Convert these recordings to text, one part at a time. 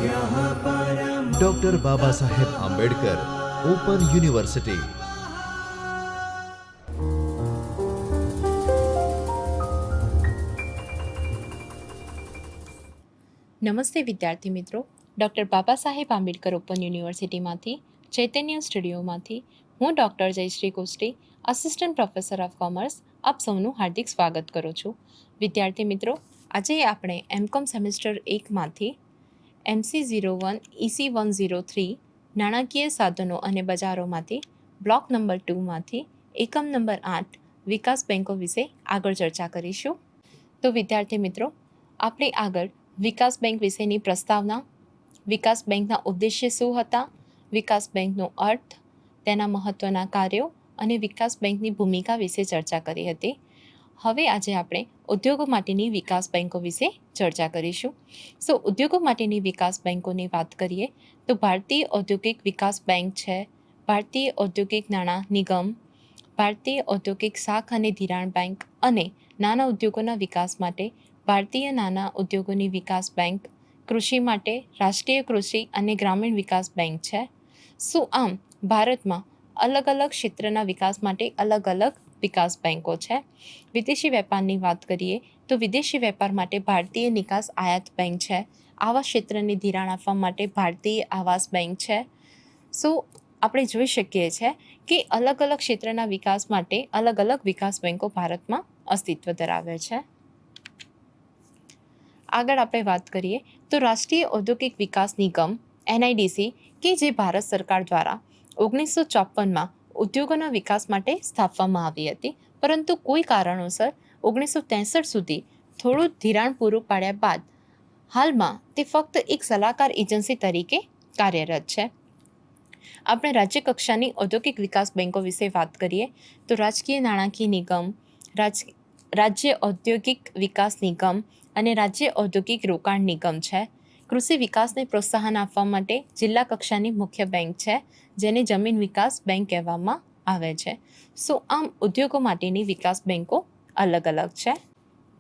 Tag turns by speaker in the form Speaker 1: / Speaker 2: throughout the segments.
Speaker 1: Doctor Baba Saheb Ambedkar open university.
Speaker 2: નમસ્તે વિદ્યાર્થી મિત્રો, ડૉક્ટર બાબા સાહેબ આંબેડકર ઓપન યુનિવર્સિટીમાંથી ચૈતન્ય સ્ટુડિયોમાંથી હું doctor Jayshree Koshti, assistant professor of commerce, આપ સૌનું હાર્દિક સ્વાગત કરું છું. વિદ્યાર્થી મિત્રો, આજે આપણે એમકોમ સેમેસ્ટર 1માંથી MC01 EC103 નાણાકીય સાધનો અને બજારોમાંથી બ્લોક નંબર 2માંથી એકમ નંબર 8 વિકાસ બેંકો વિશે આગળ ચર્ચા કરીશું. તો વિદ્યાર્થી મિત્રો, આપણે આગળ વિકાસ બેંક વિશેની પ્રસ્તાવના, વિકાસ બેંકના ઉદ્દેશ્ય શું હતા, વિકાસ બેંકનો અર્થ, તેના મહત્ત્વના કાર્યો અને વિકાસ બેંકની ભૂમિકા વિશે ચર્ચા કરી હતી. હવે આજે આપણે ઉદ્યોગો માટેની વિકાસ બેંકો વિશે ચર્ચા કરીશું. ઉદ્યોગો માટેની વિકાસ બેંકોની વાત કરીએ તો ભારતીય ઔદ્યોગિક વિકાસ બેંક છે, ભારતીય ઔદ્યોગિક નાણાં નિગમ, ભારતીય ઔદ્યોગિક શાખ અને ધિરાણ બેંક અને નાના ઉદ્યોગોના વિકાસ માટે ભારતીય નાના ઉદ્યોગોની વિકાસ બેંક, કૃષિ માટે રાષ્ટ્રીય કૃષિ અને ગ્રામીણ વિકાસ બેંક છે. આમ ભારતમાં અલગ અલગ ક્ષેત્રના વિકાસ માટે અલગ અલગ વિકાસ બેંકો છે. વિદેશી વેપારની વાત કરીએ તો વિદેશી વેપાર માટે ભારતીય નિકાસ આયાત બેંક છે. આવા ક્ષેત્રને ધિરાણ આપવા માટે ભારતીય આવાસ બેંક છે. આપણે જોઈ શકીએ છીએ કે અલગ અલગ ક્ષેત્રના વિકાસ માટે અલગ અલગ વિકાસ બેંકો ભારતમાં અસ્તિત્વ ધરાવે છે. આગળ આપણે વાત કરીએ તો રાષ્ટ્રીય ઔદ્યોગિક વિકાસ નિગમ NIDC કે જે ભારત સરકાર દ્વારા 1954માં ઉદ્યોગોના વિકાસ માટે સ્થાપવામાં આવી હતી, પરંતુ કોઈ કારણોસર 1963 સુધી થોડું ધિરાણ પૂરું પાડ્યા બાદ હાલમાં તે ફક્ત એક સલાહકાર એજન્સી તરીકે કાર્યરત છે. આપણે રાજ્ય કક્ષાની ઔદ્યોગિક વિકાસ બેંકો વિશે વાત કરીએ તો રાજકીય નાણાકીય નિગમ, રાજ્ય ઔદ્યોગિક વિકાસ નિગમ અને રાજ્ય ઔદ્યોગિક રોકાણ નિગમ છે. કૃષિ વિકાસને પ્રોત્સાહન આપવા માટે જિલ્લા કક્ષાની મુખ્ય બેંક છે, જેને જમીન વિકાસ બેંક કહેવામાં આવે છે. આમ ઉદ્યોગો માટેની વિકાસ બેંકો અલગ અલગ છે.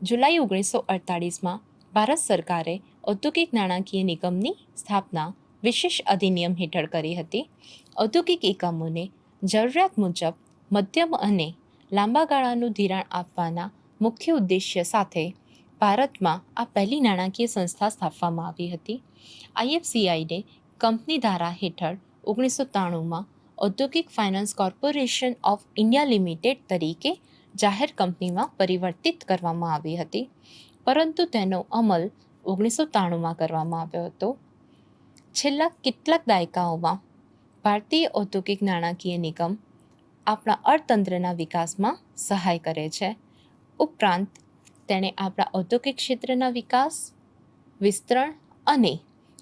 Speaker 2: જુલાઈ 1948માં ભારત સરકારે ઔદ્યોગિક નાણાકીય નિગમની સ્થાપના વિશેષ અધિનિયમ હેઠળ કરી હતી. ઔદ્યોગિક એકમોને જરૂરિયાત મુજબ મધ્યમ અને લાંબા ગાળાનું ધિરાણ આપવાના મુખ્ય ઉદ્દેશ્ય સાથે ભારતમાં આ પહેલી નાણાકીય સંસ્થા સ્થાપવામાં આવી હતી. IFCIને કંપની ધારા હેઠળ 1993માં ઔદ્યોગિક finance corporation of India limited તરીકે જાહેર કંપનીમાં પરિવર્તિત કરવામાં આવી હતી, પરંતુ તેનો અમલ 1993માં કરવામાં આવ્યો હતો. છેલ્લા કેટલાક દાયકાઓમાં ભારતીય ઔદ્યોગિક નાણાકીય નિગમ આપણા અર્થતંત્રના વિકાસમાં સહાય કરે છે. ઉપરાંત તેણે આપણા ઔદ્યોગિક ક્ષેત્રના વિકાસ, વિસ્તરણ અને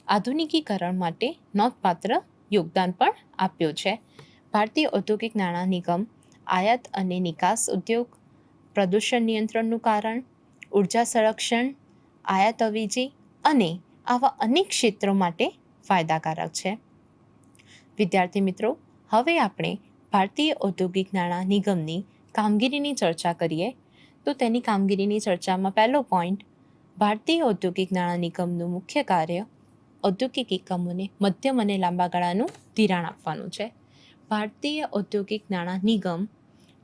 Speaker 2: આધુનિકીકરણ માટે નોંધપાત્ર યોગદાન પણ આપ્યું છે. ભારતીય ઔદ્યોગિક નાણાં નિગમ આયાત અને નિકાસ ઉદ્યોગ, પ્રદૂષણ નિયંત્રણનું કારણ, ઉર્જા સંરક્ષણ, આયાત અવેજી અને આવા અનેક ક્ષેત્રો માટે ફાયદાકારક છે. વિદ્યાર્થી મિત્રો, હવે આપણે ભારતીય ઔદ્યોગિક નાણાં નિગમની કામગીરીની ચર્ચા કરીએ તો તેની કામગીરીની ચર્ચામાં પહેલો પોઈન્ટ, ભારતીય ઔદ્યોગિક નાણાં નિગમનું મુખ્ય કાર્ય ઔદ્યોગિક એકમોને મધ્યમ અને લાંબા ગાળાનું ધિરાણ આપવાનું છે. ભારતીય ઔદ્યોગિક નાણાં નિગમ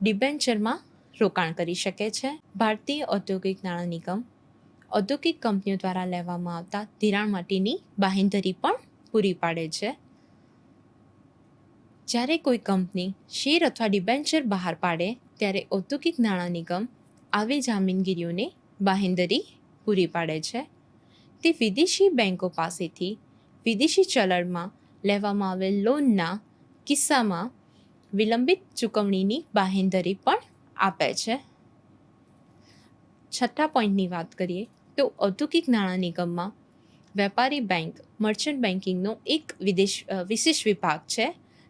Speaker 2: ડિબેન્ચરમાં રોકાણ કરી શકે છે. ભારતીય ઔદ્યોગિક નાણાં નિગમ ઔદ્યોગિક કંપનીઓ દ્વારા લેવામાં આવતા ધિરાણ માટેની બાંહેધરી પણ પૂરી પાડે છે. જ્યારે કોઈ કંપની શેર અથવા ડિબેન્ચર બહાર પાડે ત્યારે ઔદ્યોગિક નાણાં નિગમ આવી જામીનગીરીઓને બાંહેધરી પૂરી પાડે છે. તે વિદેશી બેંકો પાસેથી વિદેશી ચલણમાં લેવામાં આવેલ લોનના કિસ્સામાં વિલંબિત ચૂકવણીની બાંહેધરી પણ આપે છે. છઠ્ઠા પોઈન્ટની વાત કરીએ તો ઔદ્યોગિક નાણાં નિગમમાં વેપારી બેંક, મર્ચન્ટ બેન્કિંગનો એક વિશેષ વિભાગ છે,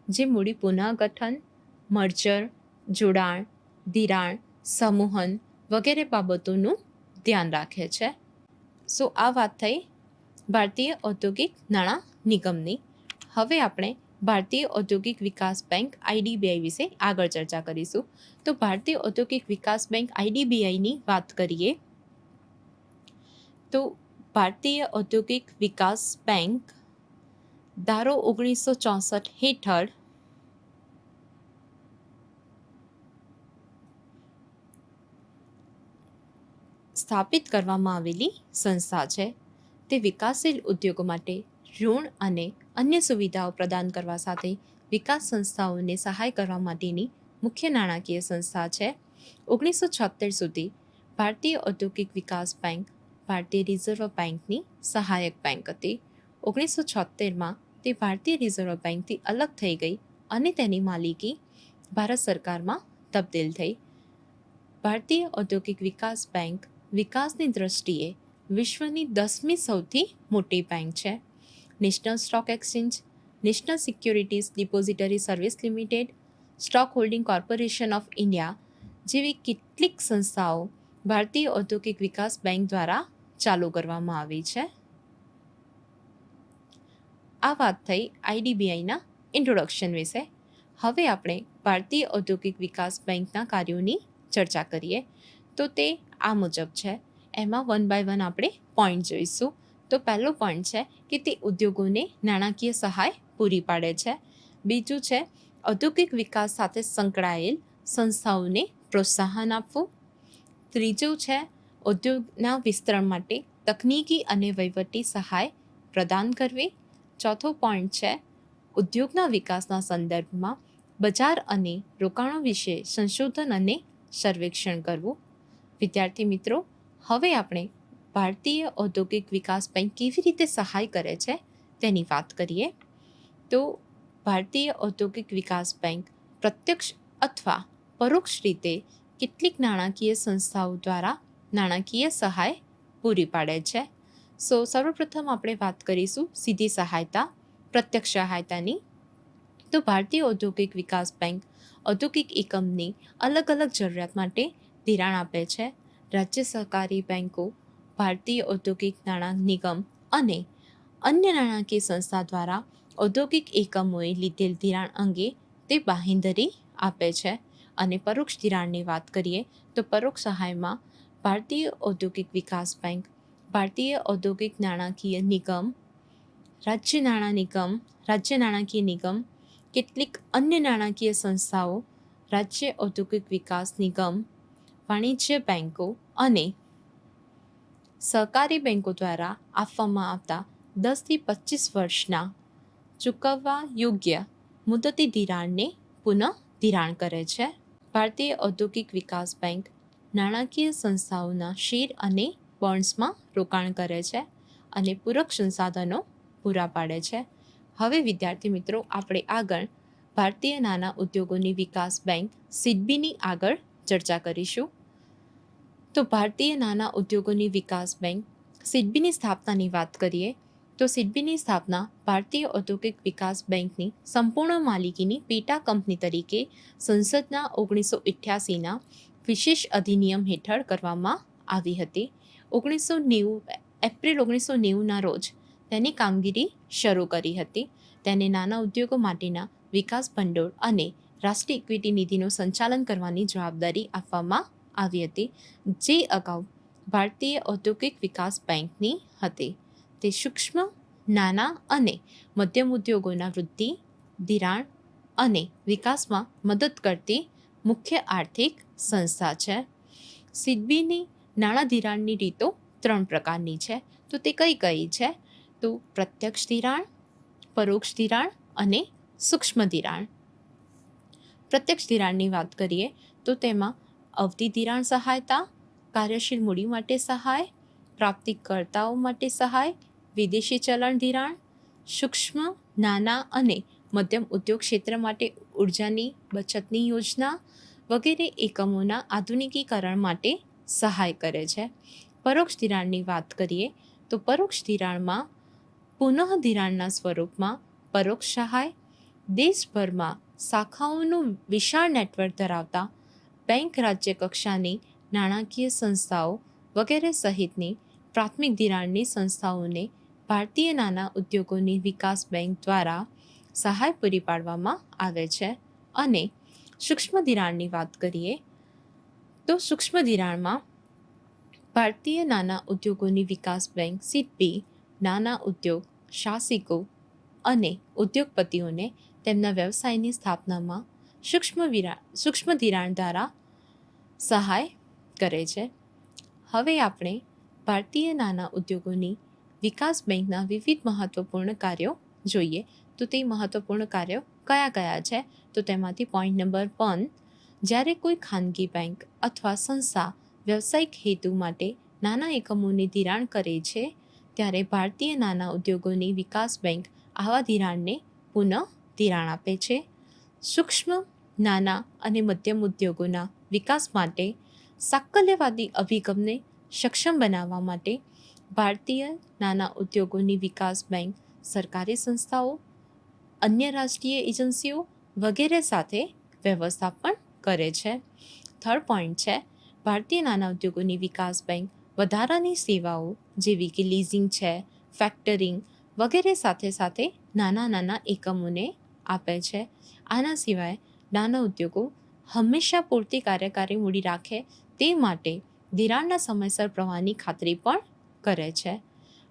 Speaker 2: જે મૂડી પુનઃગઠન, મર્જર, જોડાણ, ધિરાણ, સમૂહન વગેરે બાબતોનું ધ્યાન રાખે છે. આ વાત થઈ ભારતીય ઔદ્યોગિક નાણાં નિગમની. હવે આપણે ભારતીય ઔદ્યોગિક વિકાસ બેંક IDBI વિશે આગળ ચર્ચા કરીશું. તો ભારતીય ઔદ્યોગિક વિકાસ બેંક IDBIની વાત કરીએ તો ભારતીય ઔદ્યોગિક વિકાસ બેંક ધારો 1964 હેઠળ સ્થાપિત કરવામાં આવેલી સંસ્થા છે. તે વિકાસશીલ ઉદ્યોગો માટે ઋણ અને અન્ય સુવિધાઓ પ્રદાન કરવા સાથે વિકાસ સંસ્થાઓને સહાય કરવા માટેની મુખ્ય નાણાકીય સંસ્થા છે. 1976 સુધી ભારતીય ઔદ્યોગિક વિકાસ બેંક ભારતીય રિઝર્વ બેંકની સહાયક બેંક હતી. 1976માં તે ભારતીય રિઝર્વ બેંકથી અલગ થઈ ગઈ અને તેની માલિકી ભારત સરકારમાં તબદીલ થઈ. ભારતીય ઔદ્યોગિક વિકાસ બેંક વિકાસની દ્રષ્ટિએ વિશ્વની 10મી સૌથી મોટી બેંક છે. National stock exchange, national securities depository service limited, stock holding corporation of India જેવી કેટલીક સંસ્થાઓ ભારતીય ઔદ્યોગિક વિકાસ બેંક દ્વારા ચાલુ કરવામાં આવી છે. આ વાત થઈ આઈડીબીઆઈના ઇન્ટ્રોડક્શન વિશે. હવે આપણે ભારતીય ઔદ્યોગિક વિકાસ બેંકના કાર્યોની ચર્ચા કરીએ. તો તે આ મુજબ છે. એમાં 1 બાય 1 આપણે પોઈન્ટ જોઈશું. તો પહેલો પોઈન્ટ છે કે તે ઉદ્યોગોને નાણાકીય સહાય પૂરી પાડે છે. બીજું છે ઔદ્યોગિક વિકાસ સાથે સંકળાયેલ સંસ્થાઓને પ્રોત્સાહન આપવું. ત્રીજું છે ઉદ્યોગના વિસ્તરણ માટે તકનીકી અને વહીવટી સહાય પ્રદાન કરવી. ચોથો પોઈન્ટ છે ઉદ્યોગના વિકાસના સંદર્ભમાં બજાર અને રોકાણો વિશે સંશોધન અને સર્વેક્ષણ કરવું. વિદ્યાર્થી મિત્રો, હવે આપણે ભારતીય ઔદ્યોગિક વિકાસ બેંક કેવી રીતે સહાય કરે છે તેની વાત કરીએ. તો ભારતીય ઔદ્યોગિક વિકાસ બેંક પ્રત્યક્ષ અથવા પરોક્ષ રીતે કેટલીક નાણાકીય સંસ્થાઓ દ્વારા નાણાકીય સહાય પૂરી પાડે છે. સર્વપ્રથમ આપણે વાત કરીશું સીધી સહાયતા, પ્રત્યક્ષ સહાયતાની. તો ભારતીય ઔદ્યોગિક વિકાસ બેંક ઔદ્યોગિક એકમની અલગ અલગ જરૂરિયાત માટે ધિરાણ આપે છે. રાજ્ય સહકારી બેંકો, ભારતીય ઔદ્યોગિક નાણાં નિગમ અને અન્ય નાણાકીય સંસ્થા દ્વારા ઔદ્યોગિક એકમોએ લીધેલ ધિરાણ અંગે તે બાંહેધરી આપે છે. અને પરોક્ષ ધિરાણની વાત કરીએ તો પરોક્ષ સહાયમાં ભારતીય ઔદ્યોગિક વિકાસ બેંક, ભારતીય ઔદ્યોગિક નાણાકીય નિગમ, રાજ્ય નાણાકીય નિગમ, કેટલીક અન્ય નાણાકીય સંસ્થાઓ, રાજ્ય ઔદ્યોગિક વિકાસ નિગમ, વાણિજ્ય બેંકો અને સહકારી બેંકો દ્વારા આપવામાં આવતા 10થી 25 વર્ષના ચૂકવવા યોગ્ય મુદતી ધિરાણને પુનઃ ધિરાણ કરે છે. ભારતીય ઔદ્યોગિક વિકાસ બેંક નાણાકીય સંસ્થાઓના શેર અને બોન્ડ્સમાં રોકાણ કરે છે અને પૂરક સંસાધનો પૂરા પાડે છે. હવે વિદ્યાર્થી મિત્રો, આપણે આગળ ભારતીય નાના ઉદ્યોગોની વિકાસ બેંક સિડબીની આગળ ચર્ચા કરીશું. તો ભારતીય નાના ઉદ્યોગોની વિકાસ બેંક સિડબીની સ્થાપનાની વાત કરીએ તો સિડબીની સ્થાપના ભારતીય ઔદ્યોગિક વિકાસ બેંકની સંપૂર્ણ માલિકીની પેટા કંપની તરીકે સંસદના 1988ના વિશેષ અધિનિયમ હેઠળ કરવામાં આવી હતી. એપ્રિલ 1990ના રોજ તેની કામગીરી શરૂ કરી હતી. તેને નાના ઉદ્યોગો માટેના વિકાસ ભંડોળ અને રાષ્ટ્રીય ઇક્વિટી નીતિનું સંચાલન કરવાની જવાબદારી આપવામાં આવી હતી, જે અગાઉ ભારતીય ઔદ્યોગિક વિકાસ બેંકની હતી. તે સૂક્ષ્મ, નાના અને મધ્યમ ઉદ્યોગોના વૃદ્ધિ, ધિરાણ અને વિકાસમાં મદદ કરતી મુખ્ય આર્થિક સંસ્થા છે. સિડબીની નાણાં ધિરાણની રીતો 3 પ્રકારની છે. તો તે કઈ છે? તો પ્રત્યક્ષ ધિરાણ, પરોક્ષ ધિરાણ અને સૂક્ષ્મ ધિરાણ. પ્રત્યક્ષ ધિરાણની વાત કરીએ તો તેમાં અવધિ ધિરાણ સહાયતા, કાર્યશીલ મૂડી માટે સહાય, પ્રાપ્તિકર્તાઓ માટે સહાય, વિદેશી ચલણ ધિરાણ, સૂક્ષ્મ, નાના અને મધ્યમ ઉદ્યોગ ક્ષેત્ર માટે ઉર્જાની બચતની યોજના વગેરે એકમોના આધુનિકીકરણ માટે સહાય કરે છે. પરોક્ષ ધિરાણની વાત કરીએ તો પરોક્ષ ધિરાણમાં પુનઃ ધિરાણના સ્વરૂપમાં પરોક્ષ સહાય, દેશભરમાં શાખાઓનું વિશાળ નેટવર્ક ધરાવતા બેંક, રાજ્ય કક્ષાની નાણાકીય સંસ્થાઓ વગેરે સહિતની પ્રાથમિક ધિરાણની સંસ્થાઓને ભારતીય નાના ઉદ્યોગોની વિકાસ બેંક દ્વારા સહાય પૂરી પાડવામાં આવે છે. અને સૂક્ષ્મ ધિરાણની વાત કરીએ તો સૂક્ષ્મ ધિરાણમાં ભારતીય નાના ઉદ્યોગોની વિકાસ બેંક સિડબી નાના ઉદ્યોગ સાહસિકો અને ઉદ્યોગપતિઓને તેમના વ્યવસાયની સ્થાપનામાં સૂક્ષ્મ ધિરાણ દ્વારા સહાય કરે છે. હવે આપણે ભારતીય નાના ઉદ્યોગોની વિકાસ બેંકના વિવિધ મહત્વપૂર્ણ કાર્યો જોઈએ. તો તે મહત્વપૂર્ણ કાર્યો કયા કયા છે? તો તેમાંથી પોઈન્ટ નંબર 1, જ્યારે કોઈ ખાનગી બેંક અથવા સંસ્થા વ્યવસાયિક હેતુ માટે નાના એકમોને ધિરાણ કરે છે, ત્યારે ભારતીય નાના ઉદ્યોગોની વિકાસ બેંક આવા ધિરાણને પુનઃ ધિરાણ આપે છે. સૂક્ષ્મ, નાના અને મધ્યમ ઉદ્યોગોના વિકાસ માટે સાકલ્યવાદી અભિગમને સક્ષમ બનાવવા માટે ભારતીય નાના ઉદ્યોગોની વિકાસ બેંક સરકારી સંસ્થાઓ, અન્ય રાષ્ટ્રીય એજન્સીઓ વગેરે સાથે વ્યવસ્થાપન કરે છે. થર્ડ પોઈન્ટ છે, ભારતીય નાના ઉદ્યોગોની વિકાસ બેંક વધારાની સેવાઓ જેવી કે લીઝિંગ છે, ફેક્ટરિંગ વગેરે સાથે સાથે નાના એકમોને આપે છે. આના સિવાય નાના ઉદ્યોગો હંમેશા પૂરતી કાર્યકારી મૂડી રાખે તે માટે ધિરાણના સમયસર પ્રવાહની ખાતરી પણ કરે છે.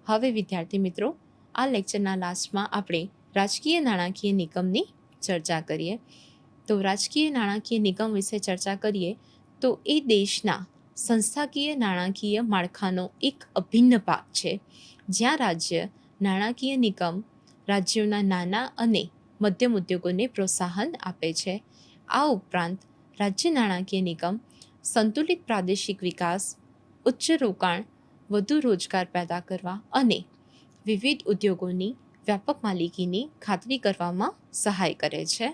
Speaker 2: હવે વિદ્યાર્થી મિત્રો, આ લેક્ચરના લાસ્ટમાં આપણે રાજકીય નાણાકીય નિગમની ચર્ચા કરીએ. તો રાજકીય નાણાકીય નિગમ વિશે ચર્ચા કરીએ તો એ દેશના સંસ્થાકીય નાણાકીય માળખાનો એક અભિન્ન ભાગ છે, જ્યાં રાજ્ય નાણાકીય નિગમ રાજ્યોના નાના અને મધ્યમ ઉદ્યોગોને પ્રોત્સાહન આપે છે. આ ઉપરાંત રાજ્ય નાણાકીય નિગમ સંતુલિત પ્રાદેશિક વિકાસ, ઉચ્ચ રોકાણ, વધુ રોજગાર પેદા કરવા અને વિવિધ ઉદ્યોગોની વ્યાપક માલિકીની ખાતરી કરવામાં સહાય કરે છે.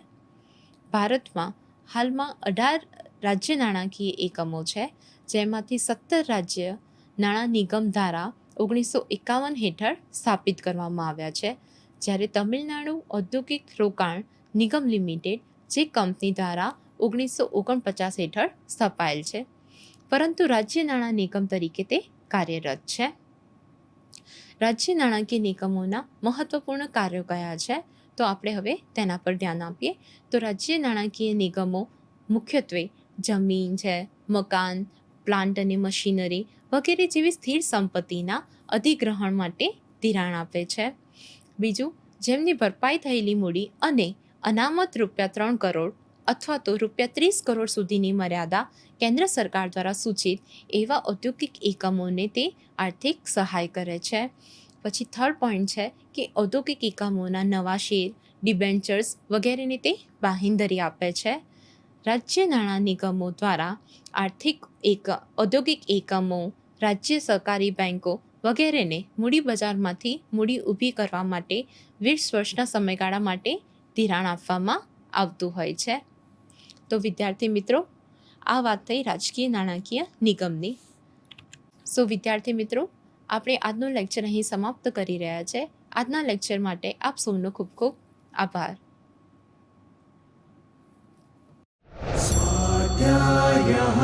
Speaker 2: ભારતમાં હાલમાં 18 રાજ્ય નાણાકીય એકમો છે, જેમાંથી 17 રાજ્ય નાણાં નિગમ ધારા 1951 હેઠળ સ્થાપિત કરવામાં આવ્યા છે, જ્યારે તમિલનાડુ ઔદ્યોગિક રોકાણ નિગમ લિમિટેડ જે કંપની ધારા 1949 હેઠળ સ્થપાયેલ છે, પરંતુ રાજ્ય નાણાં નિગમ તરીકે તે કાર્યરત છે. રાજ્ય નાણાકીય નિગમોના મહત્વપૂર્ણ કાર્યો કયા છે? તો આપણે હવે તેના પર ધ્યાન આપીએ. તો રાજ્ય નાણાકીય નિગમો મુખ્યત્વે જમીન છે, મકાન, પ્લાન્ટ અને મશીનરી વગેરે જેવી સ્થિર સંપત્તિના અધિગ્રહણ માટે ધિરાણ આપે છે. બીજું, જેમની ભરપાઈ થયેલી મૂડી અને અનામત ₹3 કરોડ અથવા તો ₹30 કરોડ સુધીની મર્યાદા કેન્દ્ર સરકાર દ્વારા સૂચિત એવા ઔદ્યોગિક એકમોને તે આર્થિક સહાય કરે છે. પછી થર્ડ પોઈન્ટ છે કે ઔદ્યોગિક એકમોના નવા શેર, ડિબેન્ચર્સ વગેરેને તે બાંહેધરી આપે છે. રાજ્ય નાણાં નિગમો દ્વારા ઔદ્યોગિક એકમો, રાજ્ય સહકારી બેન્કો વગેરેને મૂડી બજારમાંથી મૂડી ઊભી કરવા માટે 20 વર્ષના સમયગાળા માટે ધિરાણ આપવામાં આવતું હોય છે. તો વિદ્યાર્થી મિત્રો, આ વાત થઈ રાજકીય નાણાકીય નિગમની. વિદ્યાર્થી મિત્રો, આપણે આજનો લેક્ચર અહીં સમાપ્ત કરી રહ્યા છે. આજના લેક્ચર માટે આપ સૌનો ખૂબ ખૂબ આભાર.
Speaker 3: स्वाध्यायः